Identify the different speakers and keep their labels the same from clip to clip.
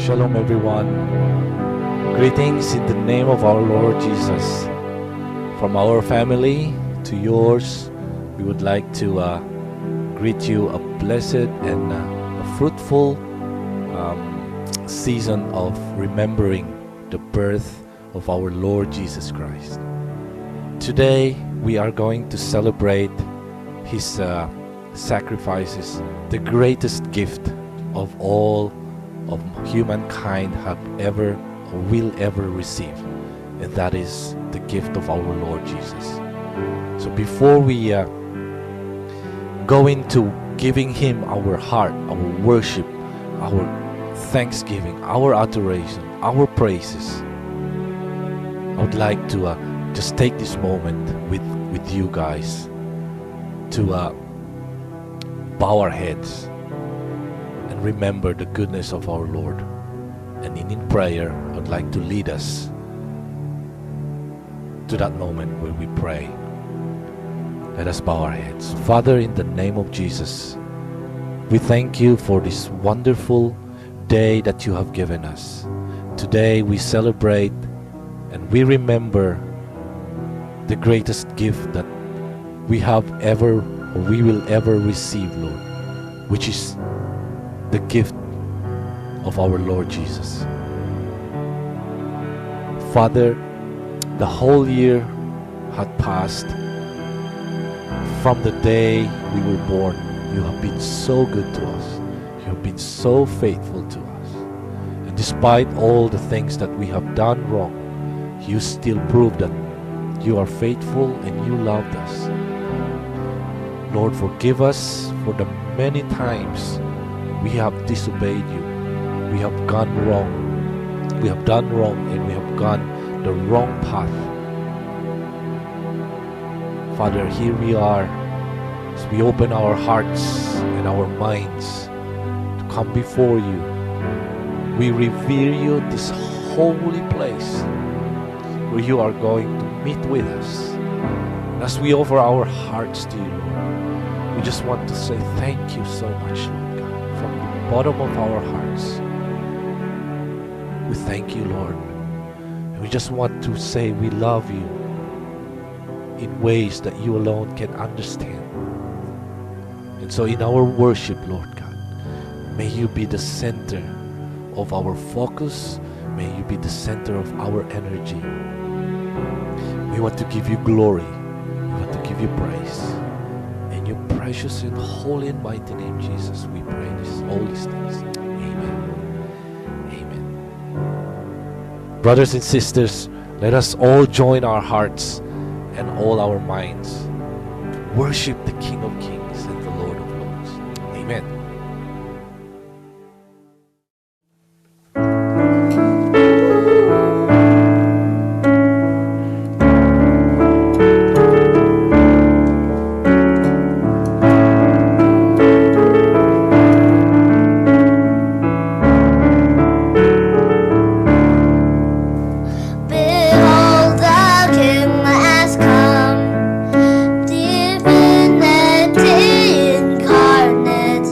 Speaker 1: Shalom, everyone. Greetings in the name of our Lord Jesus. From our family to yours, we would like to greet you a blessed and a fruitful season of remembering the birth of our Lord Jesus Christ. Today, we are going to celebrate His sacrifices, the greatest gift of all of humankind have ever or will ever receive, and that is the gift of our Lord Jesus. So before we go into giving Him our heart, our worship, our thanksgiving, our adoration, our praises, I would like to just take this moment with you guys to bow our heads and remember the goodness of our Lord. And in prayer, I would like to lead us to that moment where we pray. Let us bow our heads. Father, in the name of Jesus, we thank you for this wonderful day that you have given us. Today we celebrate and we remember the greatest gift that we have ever or we will ever receive, Lord, which is the gift of our Lord Jesus. Father, the whole year had passed. From the day we were born, you have been so good to us. You have been so faithful to us. And despite all the things that we have done wrong, you still prove that you are faithful and you loved us. Lord, forgive us for the many times we have disobeyed you. We have gone wrong. We have done wrong and we have gone the wrong path. Father, here we are as we open our hearts and our minds to come before you. We revere you at this holy place where you are going to meet with us. And as we offer our hearts to you, Lord, we just want to say thank you so much, Lord God, from the bottom of our hearts. We thank you, Lord. And we just want to say we love you in ways that you alone can understand. And so in our worship, Lord God, may you be the center of our focus. May you be the center of our energy. We want to give you glory. We want to give you praise. In your precious and holy and mighty name, Jesus, we pray all these things. Amen. Amen. Brothers and sisters, let us all join our hearts and all our minds to worship the King of Kings and the Lord of Lords. Amen.
Speaker 2: Divinity incarnate.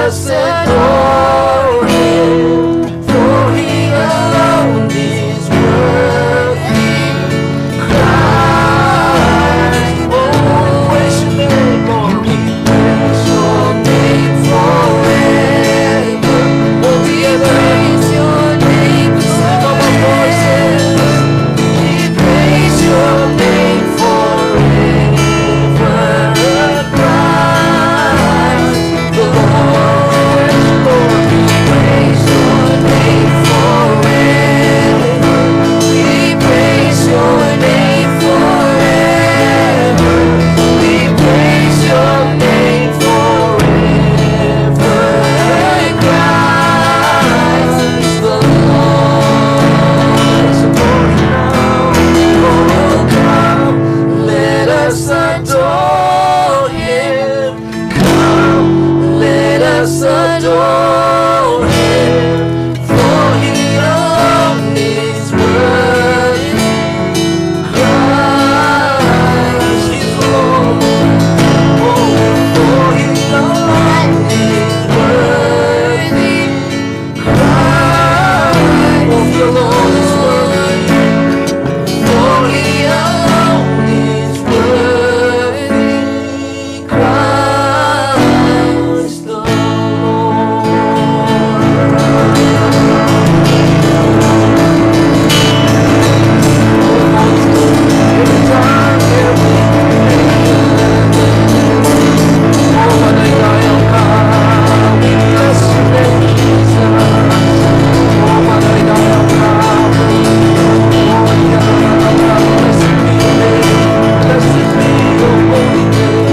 Speaker 1: us adore Him, for He alone is worthy. Christ, oh, worship Him, Lord. We praise Your name forever. Oh, we praise Your name. We sing all our voices. We praise Your name forever. Christ, the Lord, Lord, we praise Your name forever. We praise Your name forever. We praise Your name forever. Christ the Lord. So Lord, now, oh, come, let us adore Him. Come, let us adore Him, for He alone is worthy. Christ is Lord. Oh, for He alone is worthy. Christ, oh, He alone is worthy. For He alone is worthy. Christ the Lord. Every time, every oh, when I come, we bless Your name, Jesus. Oh, when I come, oh, blessed be Your name, blessed be Your holy name.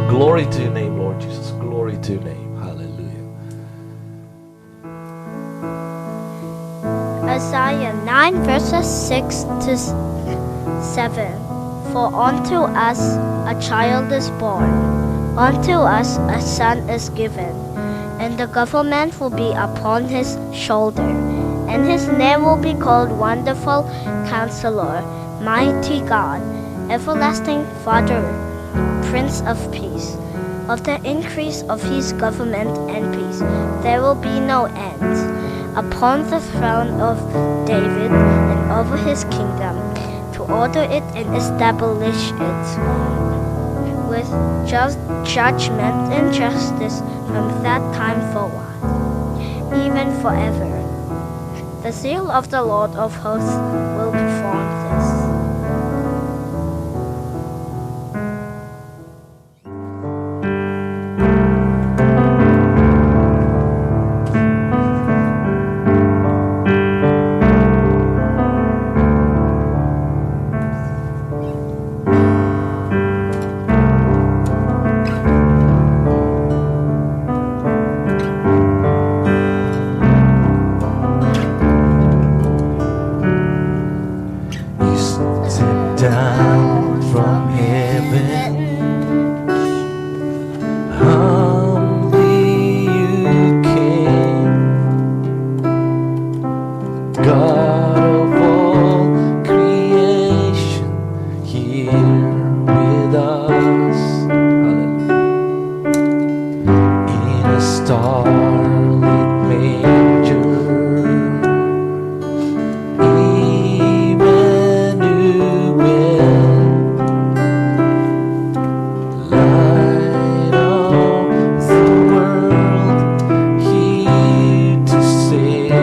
Speaker 1: Glory to Your name, Lord Jesus. Glory to Your name. Hallelujah.
Speaker 2: Isaiah 9 verses 6 to 7. For unto us a child is born, unto us a son is given, and the government will be upon His shoulder, and His name will be called Wonderful Counselor, Mighty God, Everlasting Father, Prince of Peace. Of the increase of His government and peace there will be no end, upon the throne of David and over His kingdom, to order it and establish it with just judgment and justice from that time forward, even forever. The seal of the Lord of hosts will perform this.
Speaker 1: Down from heaven, humbly You came, God of all creation, here with us. Hallelujah. In a starlit manger, Light of the world, here to save.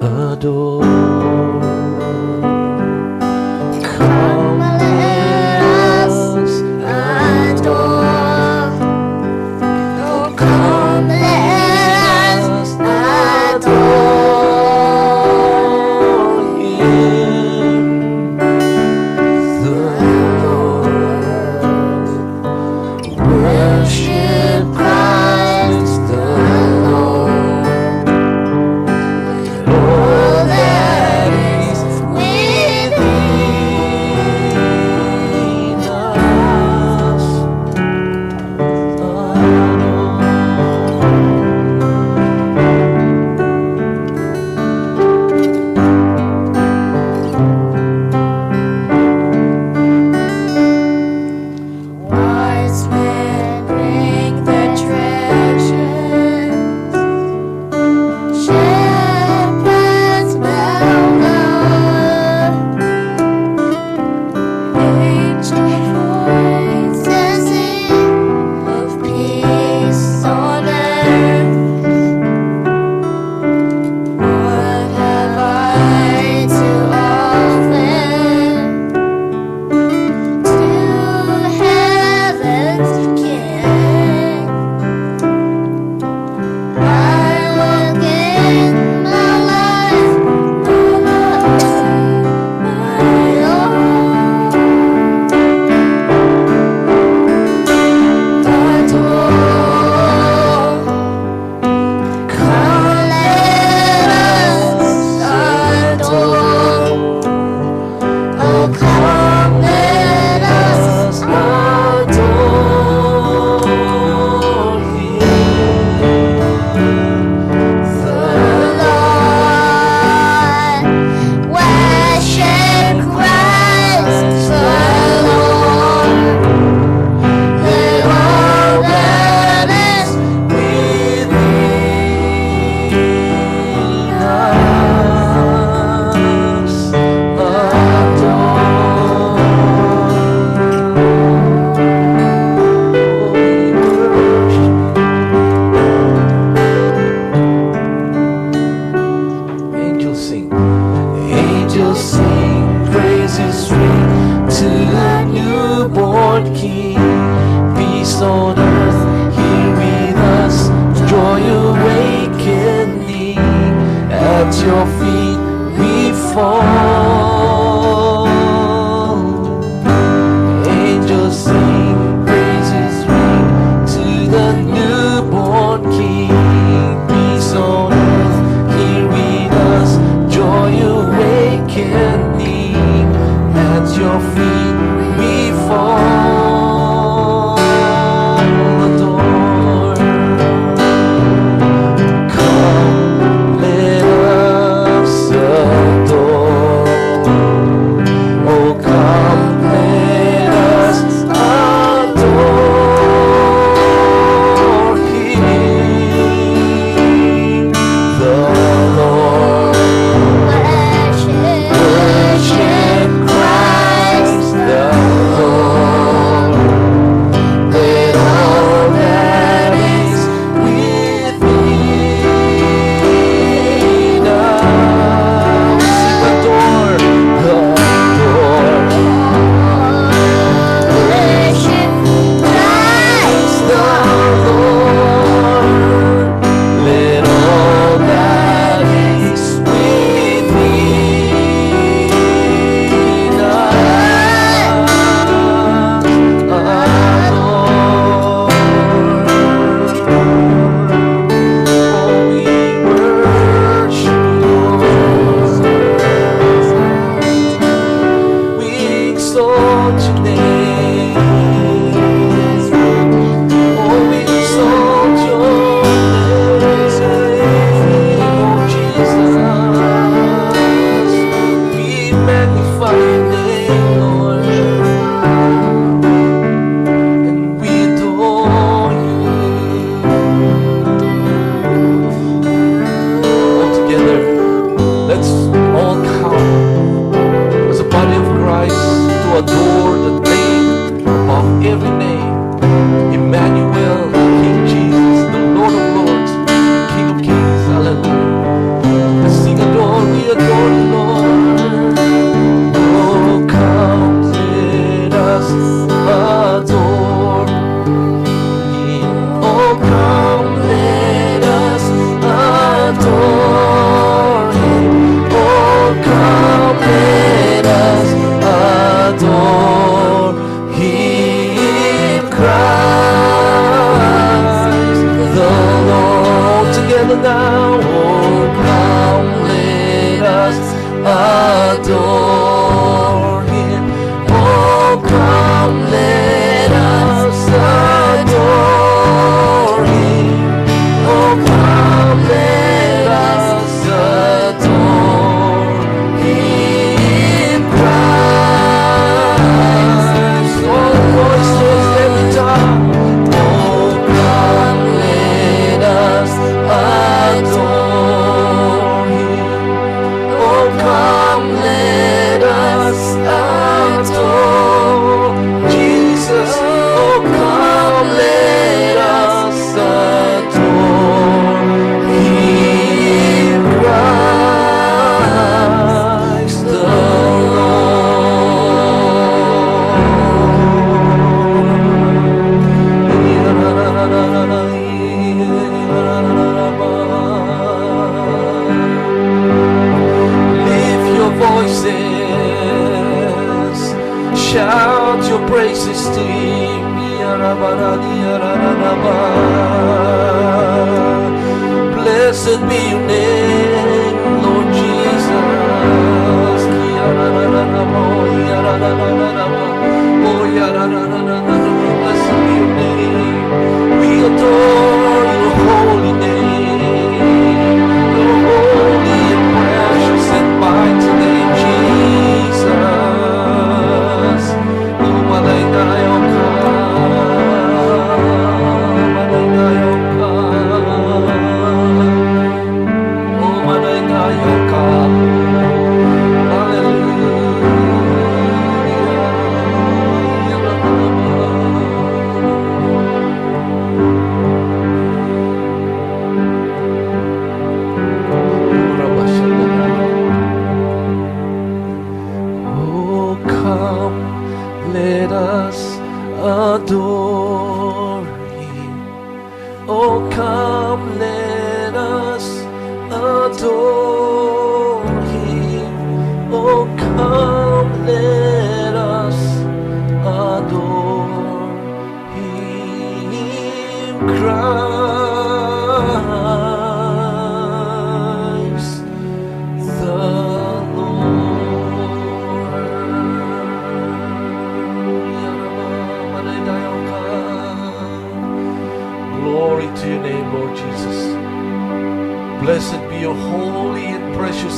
Speaker 1: Adore, come let us adore. Oh, come let us adore Him, the Lord. Worship Christ the Lord. All that sing. Angels sing, praises ring to the newborn King. Peace on earth, here with us, joy awakening. At your feet we fall. Angels sing, praises ring to the newborn King. Peace on earth, here with us, joy awakening. At your feet we fall. Adore. Come, let us adore. Oh, come, let us adore Him, the Lord. Worship Christ the Lord. Let all that is within us sing, adore, adore.
Speaker 2: Worship Christ
Speaker 1: The Lord, let all that is within us adore. Oh, we worship you. We exalt your name. Oh, we exalt your name, oh Jesus. We magnify your name, Lord, and we adore you. All together, let's all come as a body of Christ to adore the name above every name, Emmanuel, King Jesus, the Lord of Lords, King of Kings. Hallelujah. Let's sing, adore, we adore the Lord. Oh, come, let us adore Him. Oh, come, let us adore Him. Oh, come, let us adore Him, Christ the Lord. Together now, oh, come, let us adore Him. Oh, come, let us adore Him. Oh, come, let us adore Him, Christ. All voices every time. Oh, come, let us adore Him. Oh, come, let us adore Jesus. Oh, come, let us adore Him, Christ the Lord. Lift your voices, shout your praises to Him. Blessed be your name, Lord Jesus. Blessed be your name. We adore your holy name, your holy and precious and mighty name, Jesus. Oh, Malaynayoka, Malaynayoka.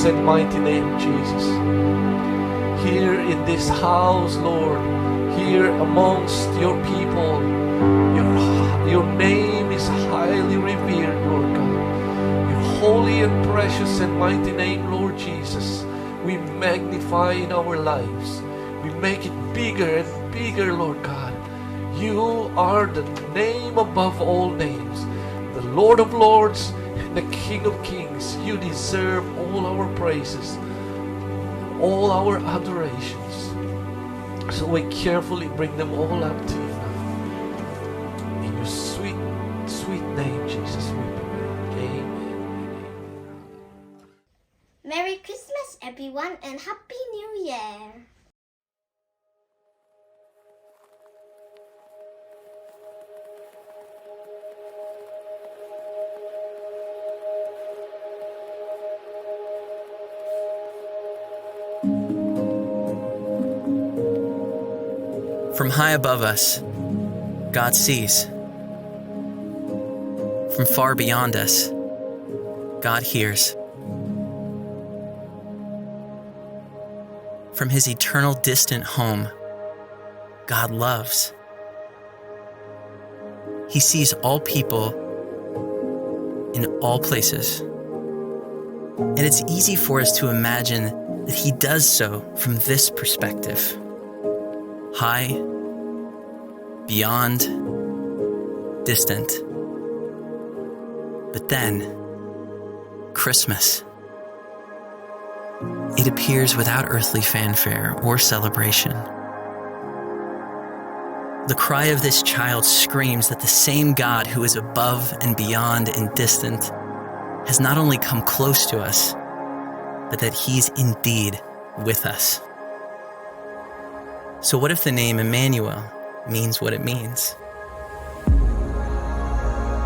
Speaker 1: precious and mighty name, Jesus. Here in this house, Lord, here amongst your people, your name is highly revered, Lord God. Your holy and precious and mighty name, Lord Jesus, we magnify in our lives. We make it bigger and bigger, Lord God. You are the name above all names, the Lord of lords and the King of kings. You deserve all our praises, all our adorations. So we carefully bring them all up to you now. In your sweet, sweet name, Jesus, we pray. Amen.
Speaker 2: Merry Christmas, everyone, and Happy New Year!
Speaker 3: From high above us, God sees. From far beyond us, God hears. From his eternal distant home, God loves. He sees all people in all places. And it's easy for us to imagine that he does so from this perspective. High, beyond, distant. But then, Christmas. It appears without earthly fanfare or celebration. The cry of this child screams that the same God who is above and beyond and distant has not only come close to us, but that he's indeed with us. So what if the name Emmanuel means what it means?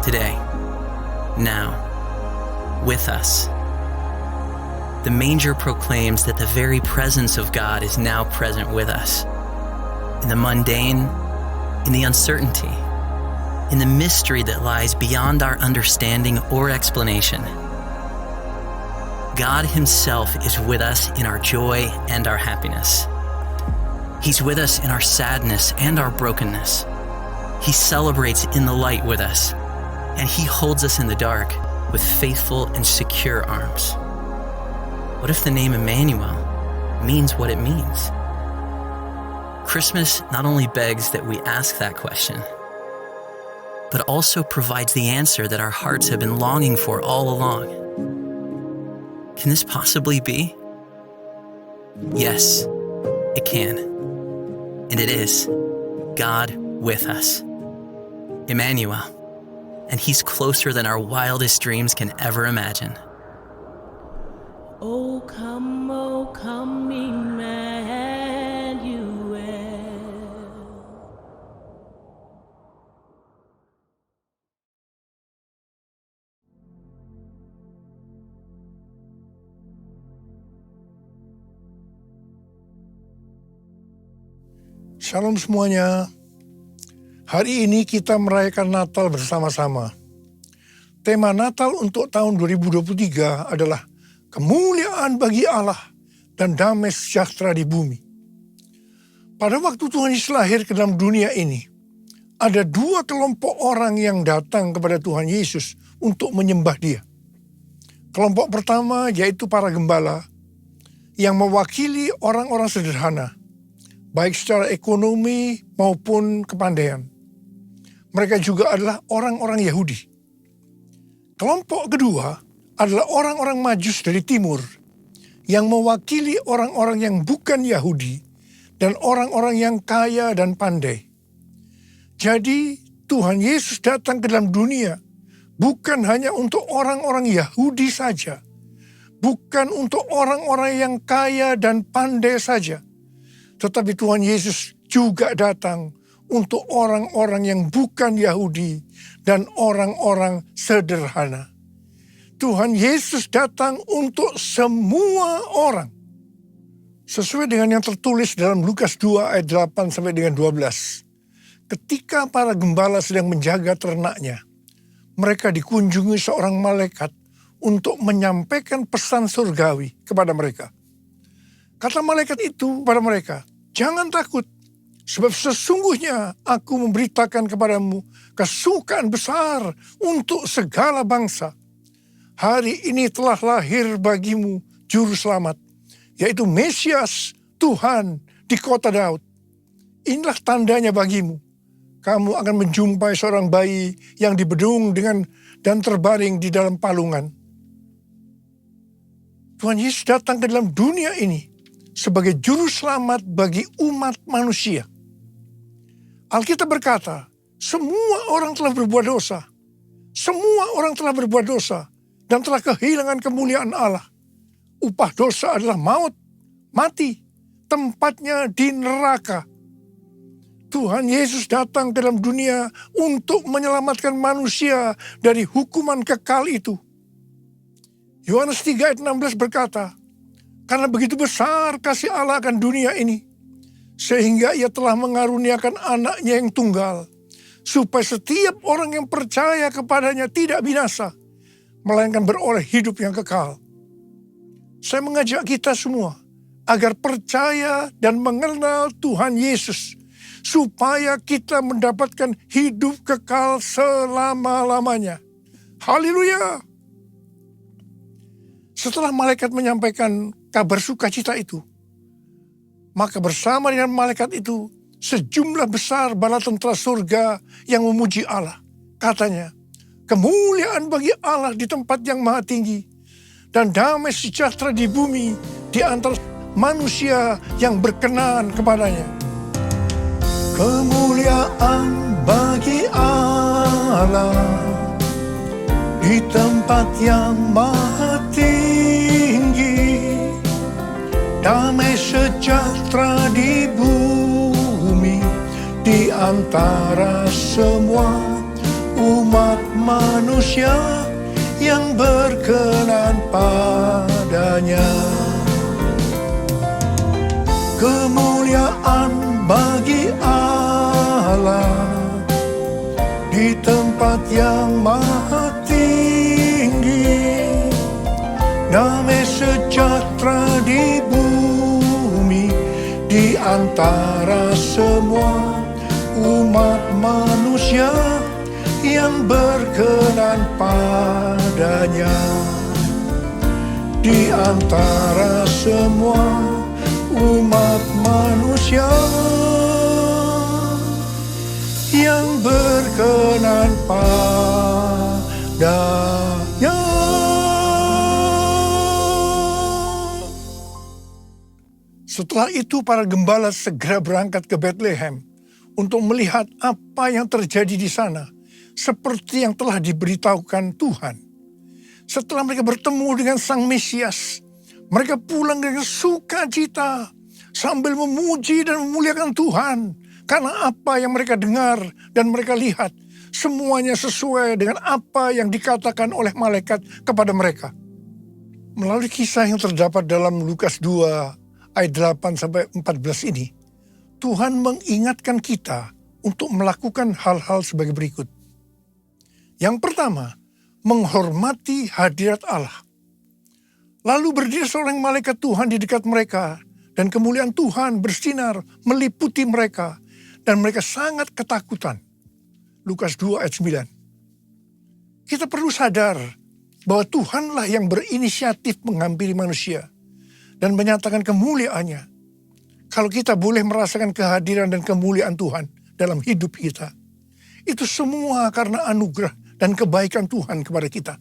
Speaker 3: Today, now, with us. The manger proclaims that the very presence of God is now present with us. In the mundane, in the uncertainty, in the mystery that lies beyond our understanding or explanation. God himself is with us in our joy and our happiness. He's with us in our sadness and our brokenness. He celebrates in the light with us, and he holds us in the dark with faithful and secure arms. What if the name Emmanuel means what it means? Christmas not only begs that we ask that question, but also provides the answer that our hearts have been longing for all along. Can this possibly be? Yes, it can. And it is God with us, Emmanuel, and he's closer than our wildest dreams can ever imagine.
Speaker 4: O come, Emmanuel.
Speaker 5: Shalom semuanya. Hari ini kita merayakan Natal bersama-sama. Tema Natal untuk tahun 2023 adalah kemuliaan bagi Allah dan damai sejahtera di bumi. Pada waktu Tuhan Yesus lahir ke dalam dunia ini, ada dua kelompok orang yang datang kepada Tuhan Yesus untuk menyembah Dia. Kelompok pertama yaitu para gembala yang mewakili orang-orang sederhana, baik secara ekonomi maupun kepandaian. Mereka juga adalah orang-orang Yahudi. Kelompok kedua adalah orang-orang Majus dari timur yang mewakili orang-orang yang bukan Yahudi dan orang-orang yang kaya dan pandai. Jadi Tuhan Yesus datang ke dalam dunia bukan hanya untuk orang-orang Yahudi saja, bukan untuk orang-orang yang kaya dan pandai saja, tetapi Tuhan Yesus juga datang untuk orang-orang yang bukan Yahudi dan orang-orang sederhana. Tuhan Yesus datang untuk semua orang. Sesuai dengan yang tertulis dalam Lukas 2 ayat 8 sampai dengan 12. Ketika para gembala sedang menjaga ternaknya, mereka dikunjungi seorang malaikat untuk menyampaikan pesan surgawi kepada mereka. Kata malaikat itu kepada mereka, "Jangan takut, sebab sesungguhnya aku memberitakan kepadamu kesukaan besar untuk segala bangsa. Hari ini telah lahir bagimu juru selamat, yaitu Mesias Tuhan di kota Daud. Inilah tandanya bagimu. Kamu akan menjumpai seorang bayi yang dibedung dan terbaring di dalam palungan." Tuhan Yesus datang ke dalam dunia ini sebagai juru selamat bagi umat manusia. Alkitab berkata, semua orang telah berbuat dosa. Semua orang telah berbuat dosa dan telah kehilangan kemuliaan Allah. Upah dosa adalah maut, mati, tempatnya di neraka. Tuhan Yesus datang ke dalam dunia untuk menyelamatkan manusia dari hukuman kekal itu. Yohanes 3 ayat 16 berkata, "Karena begitu besar kasih Allah akan dunia ini, sehingga ia telah mengaruniakan anaknya yang tunggal, supaya setiap orang yang percaya kepadanya tidak binasa, melainkan beroleh hidup yang kekal." Saya mengajak kita semua agar percaya dan mengenal Tuhan Yesus, supaya kita mendapatkan hidup kekal selama-lamanya. Haleluya! Setelah malaikat menyampaikan kabar sukacita itu, maka bersama dengan malaikat itu, sejumlah besar bala tentara surga yang memuji Allah. Katanya, "Kemuliaan bagi Allah di tempat yang maha tinggi, dan damai sejahtera di bumi di antara manusia yang berkenan kepadanya." Kemuliaan bagi Allah di tempat yang maha tinggi, damai sejahtera di bumi di antara semua umat manusia yang berkenan padanya. Kemuliaan bagi Allah di tempat yang maha tinggi, damai sejahtera di bumi di antara semua umat manusia yang berkenan padanya. Di antara semua umat manusia yang berkenan padanya. Setelah itu para gembala segera berangkat ke Bethlehem untuk melihat apa yang terjadi di sana, seperti yang telah diberitahukan Tuhan. Setelah mereka bertemu dengan Sang Mesias, mereka pulang dengan sukacita sambil memuji dan memuliakan Tuhan. Karena apa yang mereka dengar dan mereka lihat, semuanya sesuai dengan apa yang dikatakan oleh malaikat kepada mereka. Melalui kisah yang terdapat dalam Lukas 2 ayat 8-14 ini, Tuhan mengingatkan kita untuk melakukan hal-hal sebagai berikut. Yang pertama, menghormati hadirat Allah. Lalu berdiri seorang malaikat Tuhan di dekat mereka, dan kemuliaan Tuhan bersinar meliputi mereka, dan mereka sangat ketakutan. Lukas 2 ayat 9. Kita perlu sadar bahwa Tuhanlah yang berinisiatif menghampiri manusia dan menyatakan kemuliaannya. Kalau kita boleh merasakan kehadiran dan kemuliaan Tuhan dalam hidup kita, itu semua karena anugerah dan kebaikan Tuhan kepada kita.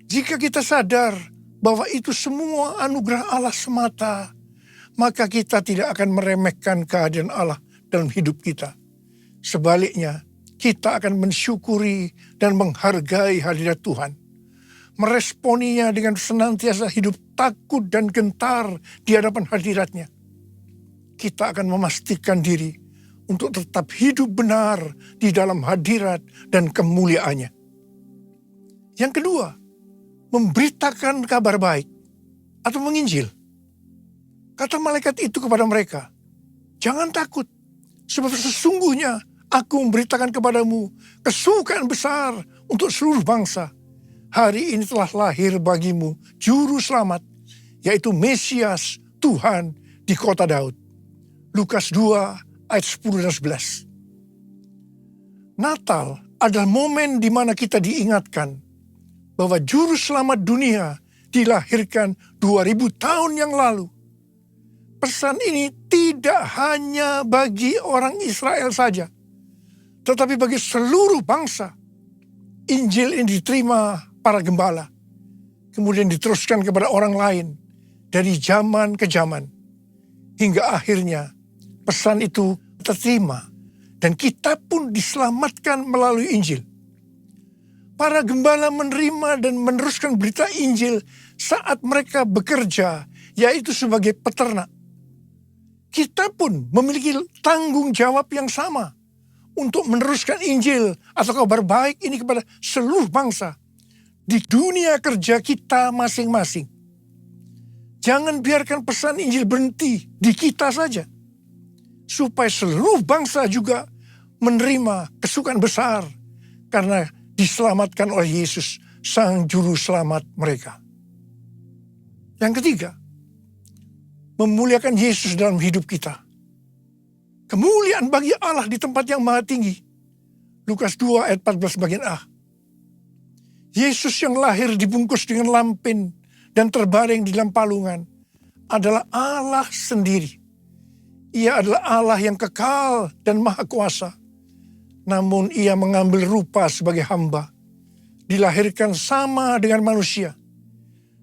Speaker 5: Jika kita sadar bahwa itu semua anugerah Allah semata, maka kita tidak akan meremehkan kehadiran Allah dalam hidup kita. Sebaliknya, kita akan mensyukuri dan menghargai hadirat Tuhan. Meresponinya dengan senantiasa hidup takut dan gentar di hadapan hadiratnya. Kita akan memastikan diri untuk tetap hidup benar di dalam hadirat dan kemuliaannya. Yang kedua, memberitakan kabar baik atau menginjil. Kata malaikat itu kepada mereka, "Jangan takut, sebab sesungguhnya aku memberitakan kepadamu kesukaan besar untuk seluruh bangsa. hari ini telah lahir bagimu Juru Selamat, yaitu Mesias Tuhan di kota Daud. Lukas 2 ayat 10 dan 11. Natal adalah momen di mana kita diingatkan bahwa Juru Selamat dunia dilahirkan 2000 tahun yang lalu. Pesan ini tidak hanya bagi orang Israel saja, tetapi bagi seluruh bangsa. Injil ini diterima para gembala, kemudian diteruskan kepada orang lain dari zaman ke zaman, hingga akhirnya pesan itu terterima dan kita pun diselamatkan melalui Injil. Para gembala menerima dan meneruskan berita Injil saat mereka bekerja, yaitu sebagai peternak. Kita pun memiliki tanggung jawab yang sama untuk meneruskan Injil atau kabar baik ini kepada seluruh bangsa di dunia kerja kita masing-masing. Jangan biarkan pesan Injil berhenti di kita saja, supaya seluruh bangsa juga menerima kesukaan besar karena diselamatkan oleh Yesus, Sang Juru Selamat mereka. Yang ketiga, memuliakan Yesus dalam hidup kita. Kemuliaan bagi Allah di tempat yang maha tinggi. Lukas 2 ayat 14 bagian A. Yesus yang lahir dibungkus dengan lampin dan terbaring di dalam palungan adalah Allah sendiri. Ia adalah Allah yang kekal dan maha kuasa. Namun ia mengambil rupa sebagai hamba. Dilahirkan sama dengan manusia.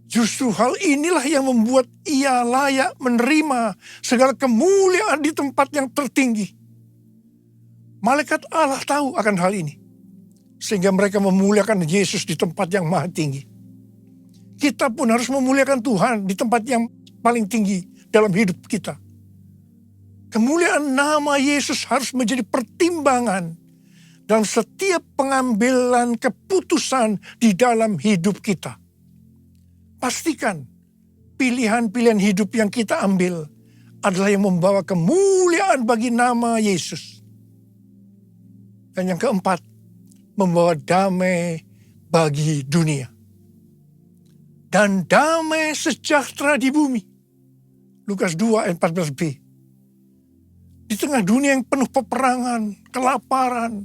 Speaker 5: Justru hal inilah yang membuat ia layak menerima segala kemuliaan di tempat yang tertinggi. Malaikat Allah tahu akan hal ini, sehingga mereka memuliakan Yesus di tempat yang maha tinggi. Kita pun harus memuliakan Tuhan di tempat yang paling tinggi dalam hidup kita. Kemuliaan nama Yesus harus menjadi pertimbangan dalam setiap pengambilan keputusan di dalam hidup kita. Pastikan pilihan-pilihan hidup yang kita ambil adalah yang membawa kemuliaan bagi nama Yesus. Dan yang keempat, membawa damai bagi dunia. Dan damai sejahtera di bumi. Lukas 2 ayat 14b. Di tengah dunia yang penuh peperangan, kelaparan,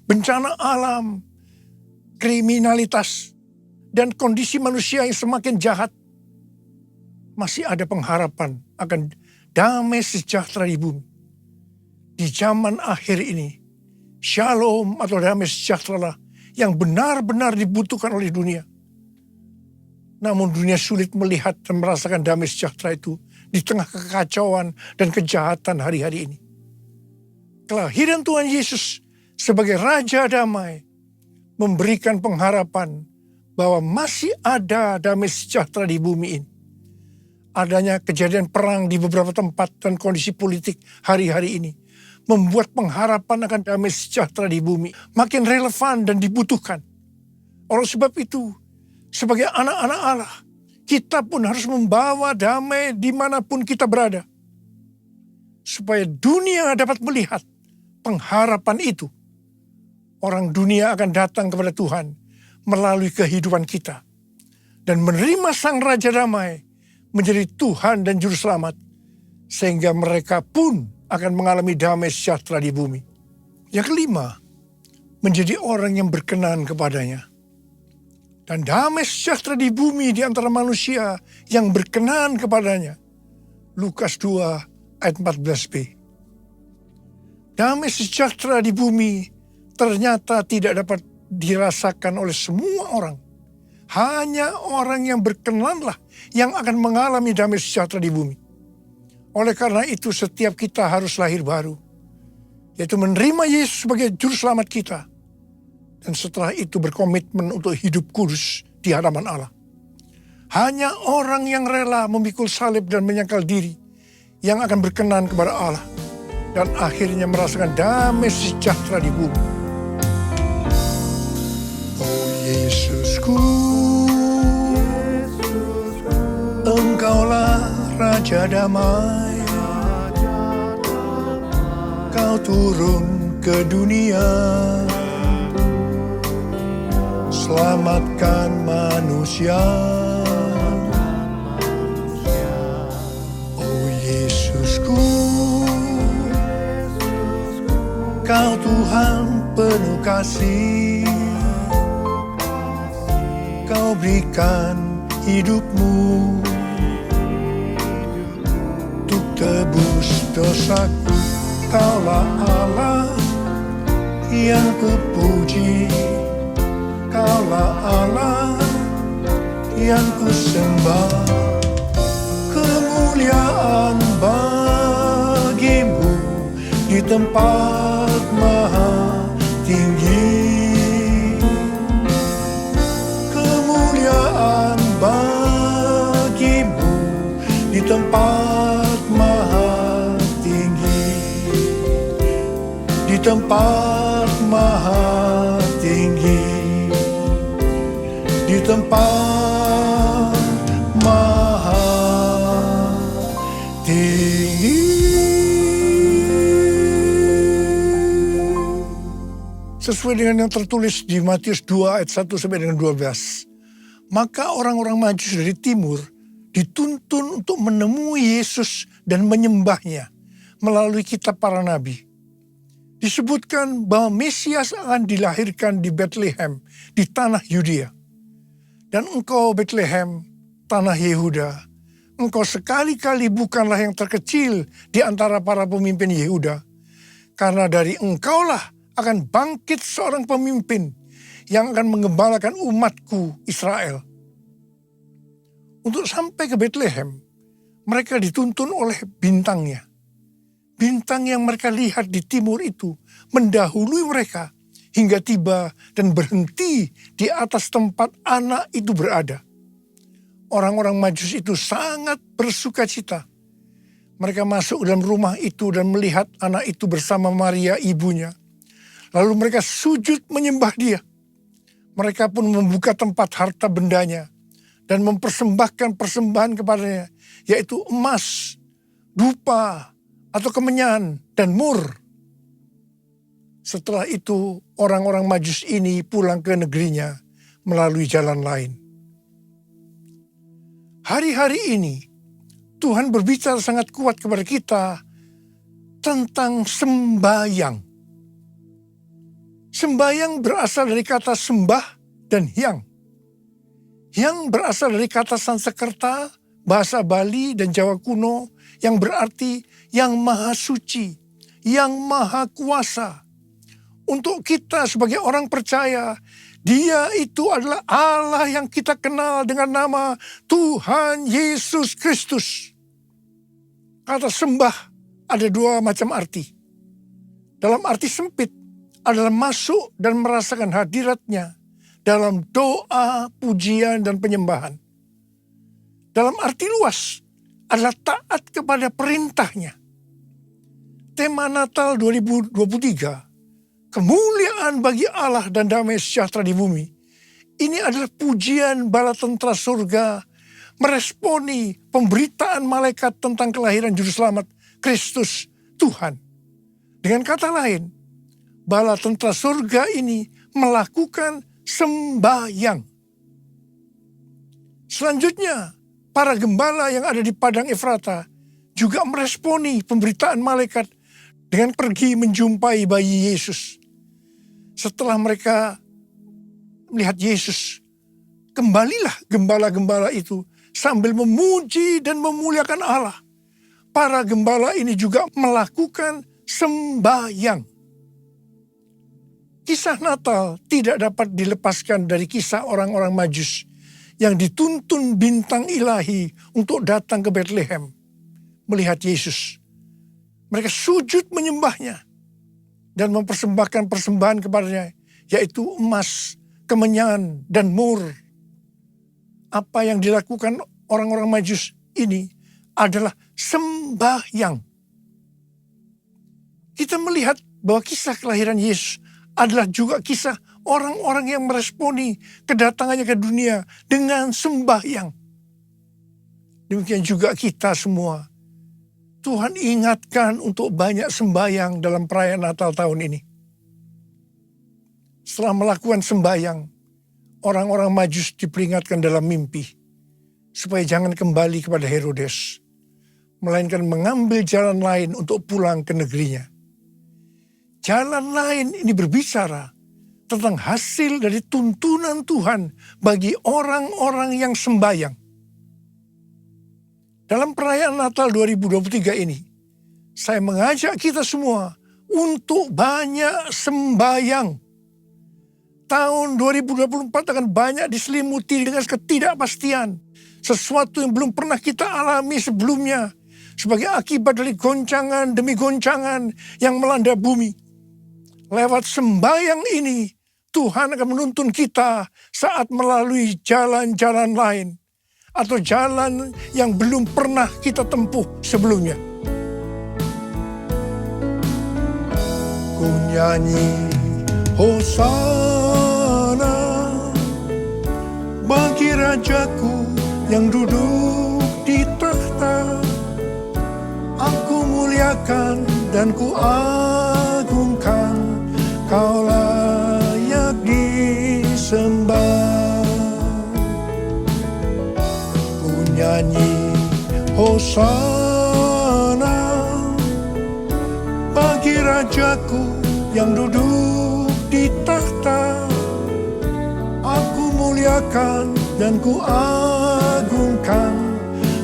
Speaker 5: bencana alam, kriminalitas, dan kondisi manusia yang semakin jahat, masih ada pengharapan akan damai sejahtera di bumi. Di zaman akhir ini, shalom atau damai sejahtera yang benar-benar dibutuhkan oleh dunia. Namun dunia sulit melihat dan merasakan damai sejahtera itu di tengah kekacauan dan kejahatan hari-hari ini. Kelahiran Tuhan Yesus sebagai Raja Damai memberikan pengharapan bahwa masih ada damai sejahtera di bumi ini. Adanya kejadian perang di beberapa tempat dan kondisi politik hari-hari ini membuat pengharapan akan damai sejahtera di bumi makin relevan dan dibutuhkan. Oleh sebab itu, sebagai anak-anak Allah, kita pun harus membawa damai dimanapun kita berada. Supaya dunia dapat melihat pengharapan itu. Orang dunia akan datang kepada Tuhan melalui kehidupan kita. Dan menerima Sang Raja Damai menjadi Tuhan dan Juru Selamat. Sehingga mereka pun akan mengalami damai sejahtera di bumi. Yang kelima, menjadi orang yang berkenan kepadanya. Dan damai sejahtera di bumi di antara manusia yang berkenan kepadanya. Lukas 2 ayat 14b. Damai sejahtera di bumi ternyata tidak dapat dirasakan oleh semua orang. Hanya orang yang berkenanlah yang akan mengalami damai sejahtera di bumi. Oleh karena itu setiap kita harus lahir baru. Yaitu menerima Yesus sebagai Juru Selamat kita. Dan setelah itu berkomitmen untuk hidup kudus di hadapan Allah. Hanya orang yang rela memikul salib dan menyangkal diri yang akan berkenan kepada Allah. Dan akhirnya merasakan damai sejahtera di bumi. Yesusku, Engkaulah Raja Damai. Kau turun ke dunia selamatkan manusia. Oh Yesusku, Kau Tuhan penuh kasih, Kau berikan hidupmu untuk tebus dosaku. Kaulah Allah yang kupuji, Kaulah Allah yang kusembah. Kemuliaan bagimu di tempat maha tinggi. Kemuliaan bagimu di tempat maha tinggi. Di tempat maha tinggi. Di tempat maha tinggi. Sesuai dengan yang tertulis di Matius 2 ayat 1 sampai dengan 12. Maka orang-orang Majus dari timur dituntun untuk menemui Yesus dan menyembahnya melalui kitab para nabi. Disebutkan bahwa Mesias akan dilahirkan di Bethlehem, di tanah Yudea. Dan engkau Bethlehem, tanah Yehuda, engkau sekali-kali bukanlah yang terkecil di antara para pemimpin Yehuda. Karena dari engkaulah akan bangkit seorang pemimpin yang akan mengembalakan umatku Israel. Untuk sampai ke Bethlehem, mereka dituntun oleh bintangnya. Bintang yang mereka lihat di timur itu mendahului mereka hingga tiba dan berhenti di atas tempat anak itu berada. Orang-orang Majus itu sangat bersuka cita. Mereka masuk dalam rumah itu dan melihat anak itu bersama Maria ibunya. Lalu mereka sujud menyembah dia. Mereka pun membuka tempat harta bendanya dan mempersembahkan persembahan kepadanya, yaitu emas, dupa, atau kemenyan, dan mur. Setelah itu orang-orang Majus ini pulang ke negerinya melalui jalan lain. Hari-hari ini Tuhan berbicara sangat kuat kepada kita tentang sembayang. Sembayang berasal dari kata sembah dan hyang. Hyang berasal dari kata Sanskerta, bahasa Bali dan Jawa kuno yang berarti yang maha suci, yang maha kuasa. Untuk kita sebagai orang percaya, Dia itu adalah Allah yang kita kenal dengan nama Tuhan Yesus Kristus. Kata sembah ada dua macam arti. Dalam arti sempit adalah masuk dan merasakan hadirat-Nya dalam doa, pujian, dan penyembahan. Dalam arti luas adalah taat kepada perintah-Nya. Tema Natal 2023, kemuliaan bagi Allah dan damai sejahtera di bumi. Ini adalah pujian bala tentara surga meresponi pemberitaan malaikat tentang kelahiran juru selamat Kristus Tuhan. Dengan kata lain, bala tentara surga ini melakukan sembahyang. Selanjutnya, para gembala yang ada di padang Efrata juga meresponi pemberitaan malaikat dengan pergi menjumpai bayi Yesus. Setelah mereka melihat Yesus, kembalilah gembala-gembala itu sambil memuji dan memuliakan Allah. Para gembala ini juga melakukan sembahyang. Kisah Natal tidak dapat dilepaskan dari kisah orang-orang Majus yang dituntun bintang ilahi untuk datang ke Bethlehem melihat Yesus. Mereka sujud menyembahnya dan mempersembahkan persembahan kepadanya, yaitu emas, kemenyan, dan mur. Apa yang dilakukan orang-orang Majus ini adalah sembahyang. Kita melihat bahwa kisah kelahiran Yesus adalah juga kisah orang-orang yang meresponi kedatangannya ke dunia dengan sembahyang. Demikian juga kita semua. Tuhan ingatkan untuk banyak sembahyang dalam perayaan Natal tahun ini. Setelah melakukan sembahyang, orang-orang Majus diperingatkan dalam mimpi supaya jangan kembali kepada Herodes, melainkan mengambil jalan lain untuk pulang ke negerinya. Jalan lain ini berbicara tentang hasil dari tuntunan Tuhan bagi orang-orang yang sembahyang. Dalam perayaan Natal 2023 ini, saya mengajak kita semua untuk banyak sembahyang. Tahun 2024 akan banyak diselimuti dengan ketidakpastian. Sesuatu yang belum pernah kita alami sebelumnya. Sebagai akibat dari goncangan demi goncangan yang melanda bumi. Lewat sembahyang ini, Tuhan akan menuntun kita saat melalui jalan-jalan lain. Atau jalan yang belum pernah kita tempuh sebelumnya. Ku nyanyi Hosana bagi Rajaku yang duduk di tahta. Aku muliakan dan ku agungkan, Kau layak disembah. Ku nyanyi Hosana bagi Rajaku yang duduk di tahta. Aku muliakan dan ku agungkan,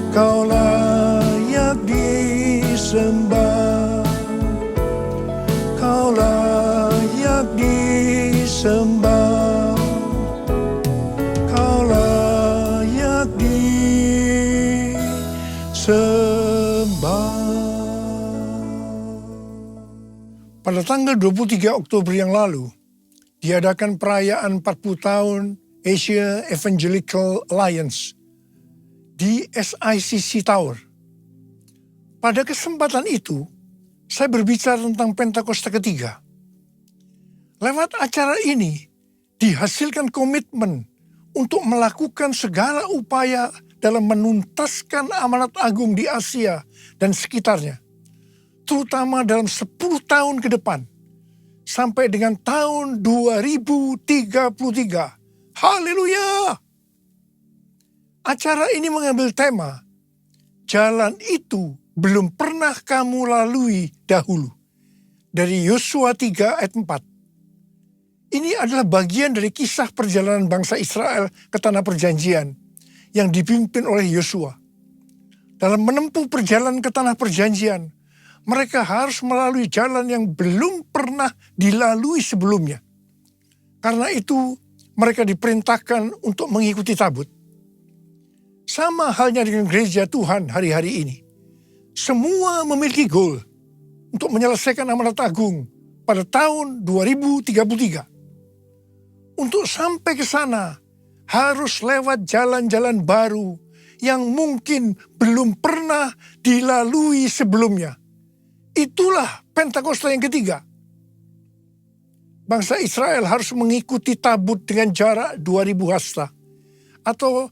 Speaker 5: Kau layak disembah. Kau layak disembah. Kau layak disembah. Pada tanggal 23 Oktober yang lalu, diadakan perayaan 40 tahun Asia Evangelical Alliance di SICC Tower. Pada kesempatan itu, saya berbicara tentang Pentakosta ketiga. Lewat acara ini, dihasilkan komitmen untuk melakukan segala upaya dalam menuntaskan amanat agung di Asia dan sekitarnya. Terutama dalam 10 tahun ke depan, sampai dengan tahun 2033. Haleluya! Acara ini mengambil tema, jalan itu belum pernah kamu lalui dahulu. Dari Yosua 3 ayat 4. Ini adalah bagian dari kisah perjalanan bangsa Israel ke tanah perjanjian yang dipimpin oleh Yosua. Dalam menempuh perjalanan ke tanah perjanjian, mereka harus melalui jalan yang belum pernah dilalui sebelumnya. Karena itu, mereka diperintahkan untuk mengikuti tabut. Sama halnya dengan gereja Tuhan hari-hari ini. Semua memiliki goal untuk menyelesaikan amanat agung pada tahun 2033. Untuk sampai ke sana, harus lewat jalan-jalan baru yang mungkin belum pernah dilalui sebelumnya. Itulah Pentakosta yang ketiga. Bangsa Israel harus mengikuti tabut dengan jarak 2000 hasta atau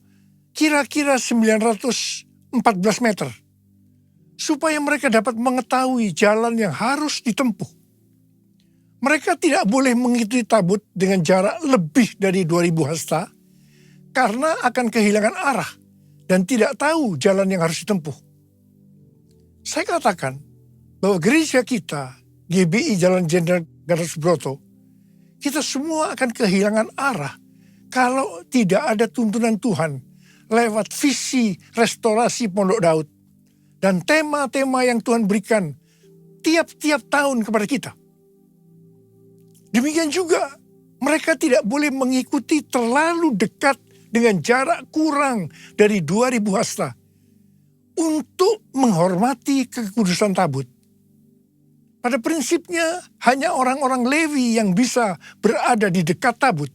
Speaker 5: kira-kira 914 meter. Supaya mereka dapat mengetahui jalan yang harus ditempuh. Mereka tidak boleh mengikuti tabut dengan jarak lebih dari 2000 hasta karena akan kehilangan arah dan tidak tahu jalan yang harus ditempuh. Saya katakan bahwa gereja kita, GBI Jalan Jenderal Gatot Subroto, kita semua akan kehilangan arah kalau tidak ada tuntunan Tuhan lewat visi restorasi Pondok Daud dan tema-tema yang Tuhan berikan tiap-tiap tahun kepada kita. Demikian juga mereka tidak boleh mengikuti terlalu dekat dengan jarak kurang dari 2000 hasta untuk menghormati kekudusan tabut. Pada prinsipnya hanya orang-orang Lewi yang bisa berada di dekat tabut.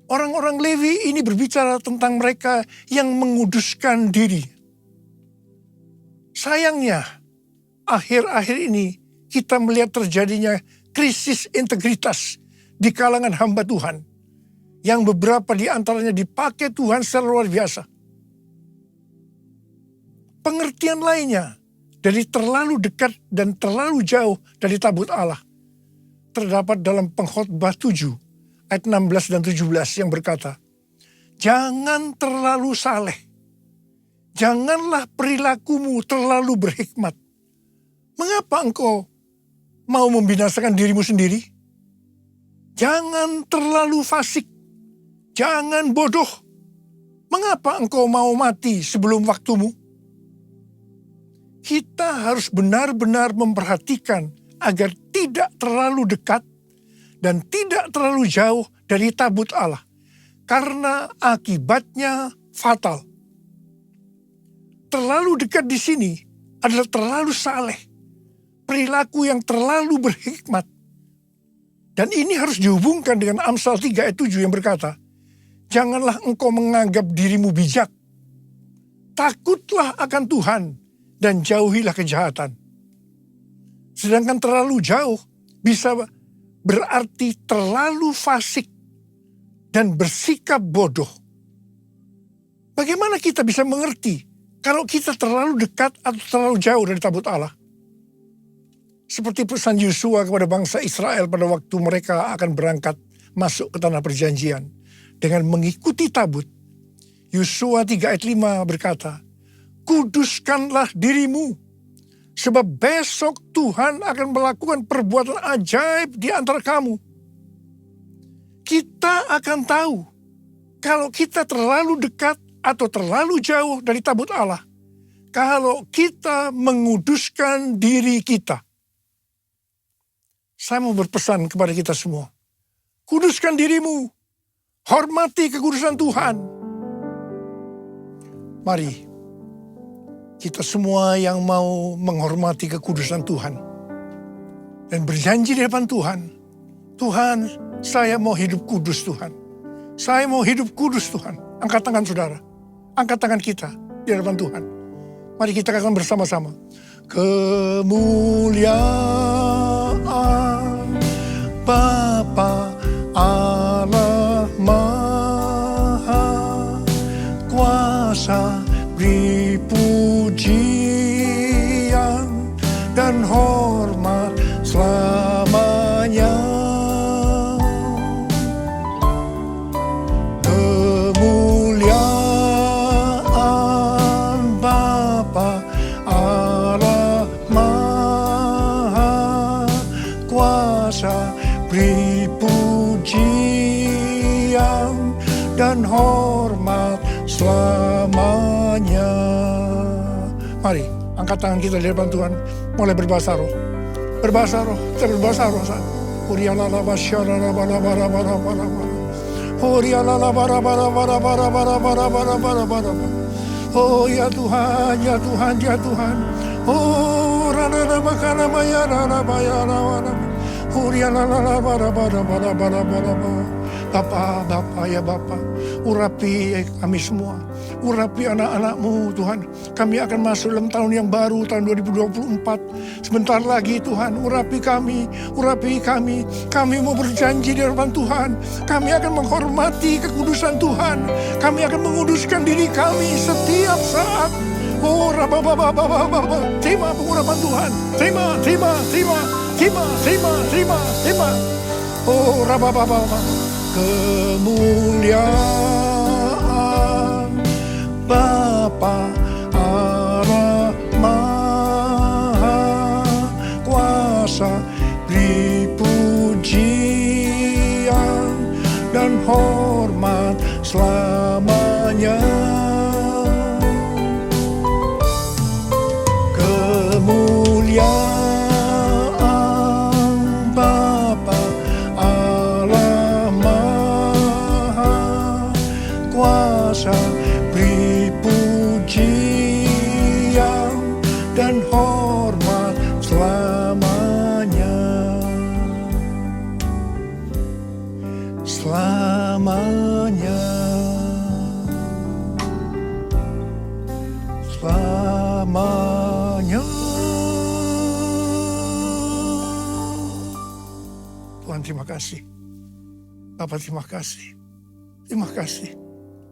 Speaker 5: Orang-orang Lewi ini berbicara tentang mereka yang menguduskan diri. Sayangnya, akhir-akhir ini kita melihat terjadinya krisis integritas di kalangan hamba Tuhan. Yang beberapa di antaranya dipakai Tuhan secara luar biasa. Pengertian lainnya dari terlalu dekat dan terlalu jauh dari tabut Allah terdapat dalam Pengkhotbah 7 ayat 16 dan 17 yang berkata, jangan terlalu saleh, janganlah perilakumu terlalu berhikmat. Mengapa engkau mau membinasakan dirimu sendiri? Jangan terlalu fasik, jangan bodoh. Mengapa engkau mau mati sebelum waktumu? Kita harus benar-benar memperhatikan agar tidak terlalu dekat dan tidak terlalu jauh dari tabut Allah. Karena akibatnya fatal. Terlalu dekat di sini adalah terlalu saleh. Perilaku yang terlalu berhikmat. Dan ini harus dihubungkan dengan Amsal 3 ayat 7 yang berkata, janganlah engkau menganggap dirimu bijak. Takutlah akan Tuhan dan jauhilah kejahatan. Sedangkan terlalu jauh bisa berarti terlalu fasik dan bersikap bodoh. Bagaimana kita bisa mengerti kalau kita terlalu dekat atau terlalu jauh dari tabut Allah? Seperti pesan Yosua kepada bangsa Israel pada waktu mereka akan berangkat masuk ke tanah perjanjian. Dengan mengikuti tabut, Yosua 3 ayat 5 berkata, kuduskanlah dirimu, sebab besok Tuhan akan melakukan perbuatan ajaib di antara kamu. Kita akan tahu kalau kita terlalu dekat atau terlalu jauh dari tabut Allah. Kalau kita menguduskan diri kita. Saya mau berpesan kepada kita semua. Kuduskan dirimu. Hormati kekudusan Tuhan. Mari kita semua yang mau menghormati kekudusan Tuhan dan berjanji di depan Tuhan, Tuhan, saya mau hidup kudus Tuhan. Saya mau hidup kudus Tuhan. Angkat tangan saudara. Angkat tangan kita di hadapan Tuhan. Mari kita akan bersama-sama. Kemuliaan Bapa Allah Maha Kuasa, beri pujian dan hormat selamanya. Kemuliaan Bapa Allah Maha Kuasa, beri pujian dan hormat selamanya. Mari, angkat tangan kita di depan Tuhan. Mulai berbahasa roh. Berbahasa roh, kita berbahasa roh saat. Oh ya Tuhan, ya Tuhan, ya Tuhan. Oh rana makana maya rana maya rana. Bapa ya Bapa, urapi kami semua, urapi anak-anak-Mu Tuhan. Kami akan masuk dalam tahun yang baru, tahun 2024. Sebentar lagi Tuhan, urapi kami, urapi kami. Kami mau berjanji di hadapan Tuhan, kami akan menghormati kekudusan Tuhan. Kami akan menguduskan diri kami setiap saat. Oh Rababa, terima pengurapan Tuhan, terima. Oh Rababa, kemuliaan Bapa Allah Maha Kuasa, beri pujian dan hormat selamanya. Kemuliaan Bapa Allah Maha Kuasa, beri pujian dan hormat selamanya. Selamanya. Selamanya. Tuhan terima kasih. Bapak terima kasih. Terima kasih.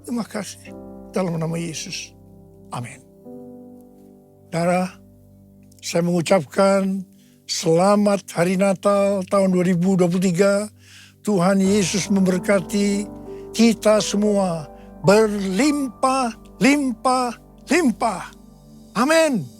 Speaker 5: Terima kasih. Dalam nama Yesus. Amin. Saudara, saya mengucapkan selamat Hari Natal tahun 2023 Tuhan Yesus memberkati kita semua berlimpah, limpah, limpah. Amin.